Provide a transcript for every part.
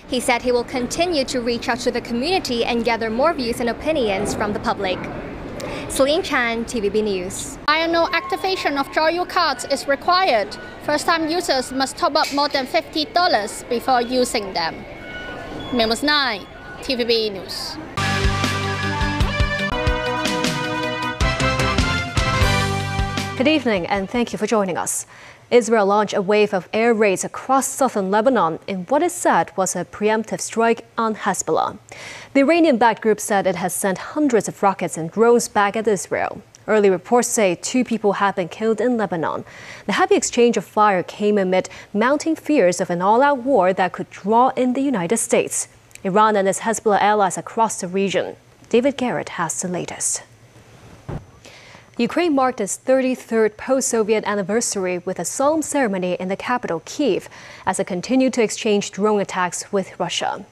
He said he will continue to reach out to the community and gather more views and opinions from the public. Celine Chan, TVB News. Biannual activation of Draw Your cards is required. First-time users must top up more than $50 before using them. Mimosa Ngai, TVB News. Good evening and thank you for joining us. Israel launched a wave of air raids across southern Lebanon in what is said was a preemptive strike on Hezbollah. The Iranian-backed group said it has sent hundreds of rockets and drones back at Israel. Early reports say 2 people have been killed in Lebanon. The heavy exchange of fire came amid mounting fears of an all-out war that could draw in the United States, Iran and its Hezbollah allies across the region. David Garrett has the latest. Ukraine marked its 33rd post-Soviet anniversary with a solemn ceremony in the capital, Kyiv, as it continued to exchange drone attacks with Russia.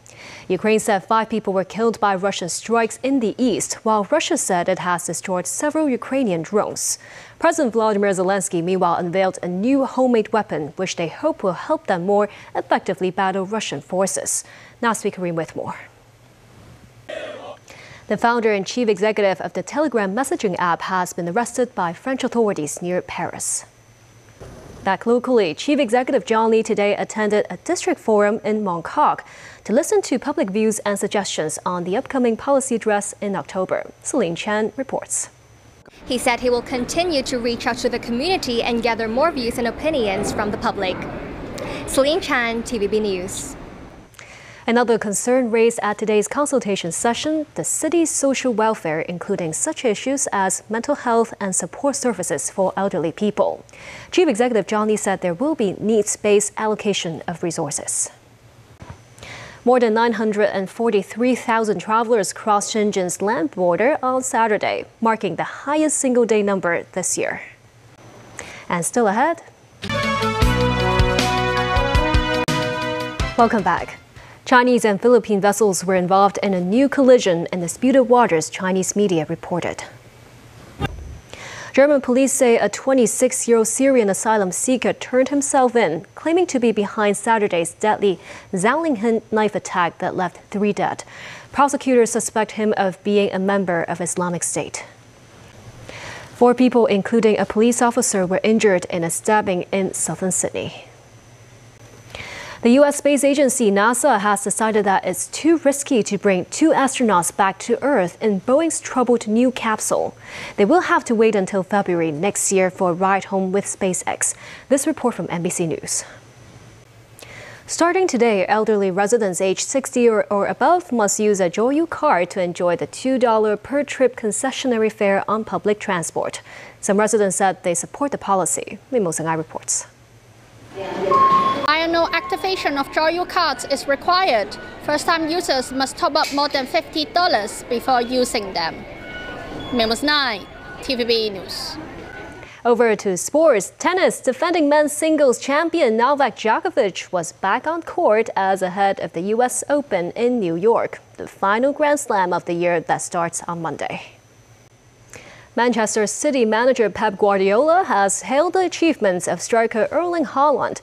Ukraine said 5 people were killed by Russian strikes in the east, while Russia said it has destroyed several Ukrainian drones. President Volodymyr Zelensky, meanwhile, unveiled a new homemade weapon, which they hope will help them more effectively battle Russian forces. Now speaking with more. The founder and chief executive of the Telegram messaging app has been arrested by French authorities near Paris. Back locally, Chief Executive John Lee today attended a district forum in Mongkok to listen to public views and suggestions on the upcoming policy address in October. Celine Chan reports. He said he will continue to reach out to the community and gather more views and opinions from the public. Celine Chan, TVB News. Another concern raised at today's consultation session, the city's social welfare, including such issues as mental health and support services for elderly people. Chief Executive John Lee said there will be needs-based allocation of resources. More than 943,000 travelers crossed Shenzhen's land border on Saturday, marking the highest single-day number this year. And still ahead. Welcome back. Chinese and Philippine vessels were involved in a new collision in disputed waters, Chinese media reported. German police say a 26-year-old Syrian asylum seeker turned himself in, claiming to be behind Saturday's deadly Zhonglin knife attack that left 3 dead. Prosecutors suspect him of being a member of Islamic State. 4 people, including a police officer, were injured in a stabbing in southern Sydney. The U.S. space agency NASA has decided that it's too risky to bring 2 astronauts back to Earth in Boeing's troubled new capsule. They will have to wait until February next year for a ride home with SpaceX. This report from NBC News. Starting today, elderly residents aged 60 or above must use a Joyu card to enjoy the $2 per trip concessionary fare on public transport. Some residents said they support the policy. Mimosa Ngai reports. Biannual activation of Draw Your cards is required. First-time users must top up more than $50 before using them. Mimosa Ngai, TVB News. Over to sports. Tennis. Defending men's singles champion Novak Djokovic was back on court as ahead of the U.S. Open in New York, the final Grand Slam of the year that starts on Monday. Manchester City manager Pep Guardiola has hailed the achievements of striker Erling Haaland,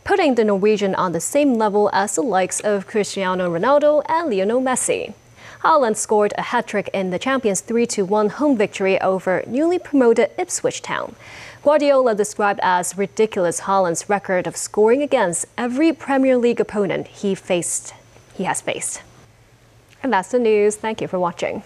putting the Norwegian on the same level as the likes of Cristiano Ronaldo and Lionel Messi. Haaland scored a hat-trick in the champions' 3-1 home victory over newly promoted Ipswich Town. Guardiola described as ridiculous Haaland's record of scoring against every Premier League opponent he has faced. And that's the news. Thank you for watching.